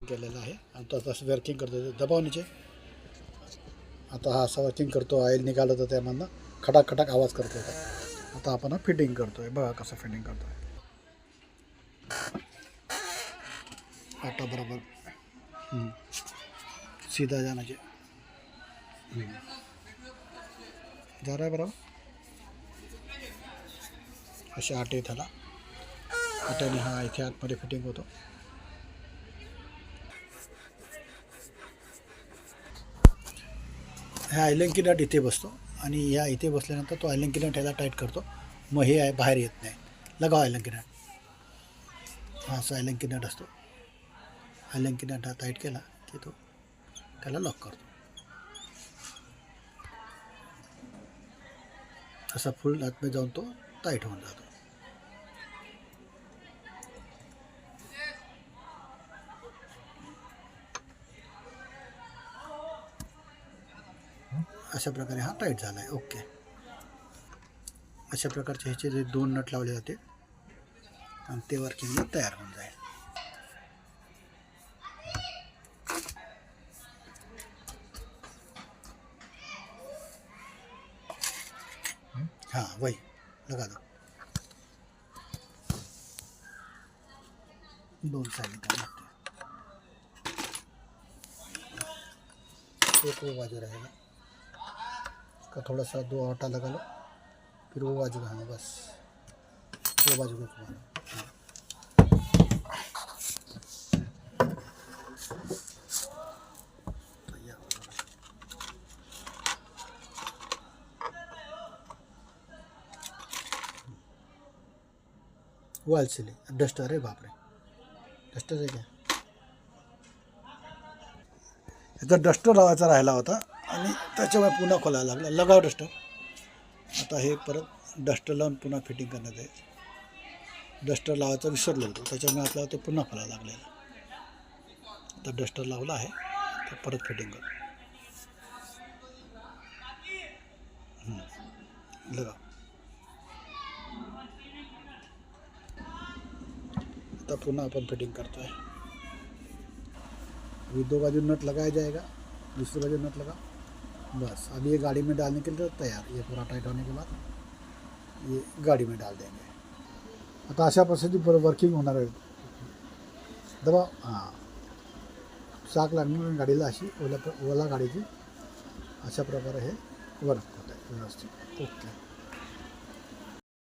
केलेला आहे आणि तो तसं वर्किंग करतो दबावणीचे. आता हा असा वर्किंग करतो. ऑइल निघालं तर त्यामधनं खटाक खटाक आवाज करतो होता. आता आपण फिटिंग करतो आहे. बघा कसं फिटिंग करतो आहे. आता बरोबर सीधा जाना चाहिए. जा रहा है बरोबर. असे आटे त्याला आट्याने हा इथे आतमध्ये फिटिंग होतो. हा आयलंकी नट इथे बसतो आणि ह्या इथे बसल्यानंतर तो आयलंकी नट ह्याला टाईट करतो. मग हे आहे बाहेर येत नाही. लगाव आयलंकी नट. हा असा आयलंकी नट असतो. आयलंकी नट हा टाईट केला की तो त्याला लॉक करतो. असा फुल आतमध्ये जाऊन तो टाईट होऊन जातो. अशा प्रकारे हा टाईट झाला आहे. ओके. अशा प्रकारचे ह्याचे जे 2 नट लावले जाते आणि ते वर्किंगला तयार होऊन जाईल. हाँ वही लगा दो. 2 साइड का एक वो बाजू रहेगा का थोड़ा सा 2 आटा लगा लो. फिर वो बाजू का. हाँ बस वो बाजू को घुमा लो. वाल सिले डस्टर आहे. बापरे डस्टर आहे क्या. याचा डस्टर लावायचा राहिला होता आणि त्याच्यामुळे पुन्हा खोलायला लागला. लगाव डस्टर. आता हे परत डस्टर लावून पुन्हा फिटिंग करण्यात आहे. डस्टर लावायचा विसरलेलो होतो त्याच्यामुळे आपल्याला ते पुन्हा खोलायला लागलेलं. आता डस्टर लावला आहे तर परत फिटिंग करू. लगाव. आता पुन्हा अपन फिटिंग करते हैं. अभी 2 बाजू नट लगाया जाएगा. दूसरी बाजू नट लगा. बस अभी ये गाड़ी में डालने के लिए तैयार. ये पूरा टाइट होने के बाद ये गाड़ी में डाल देंगे. आता अशा पद्धतीने वर्किंग होणार आहे. दबाव. हां चाक लागणार गाडीला अशी ओला गाडीची. अशा प्रकारे हे वर्क होत आहे व्यवस्थित. ओके.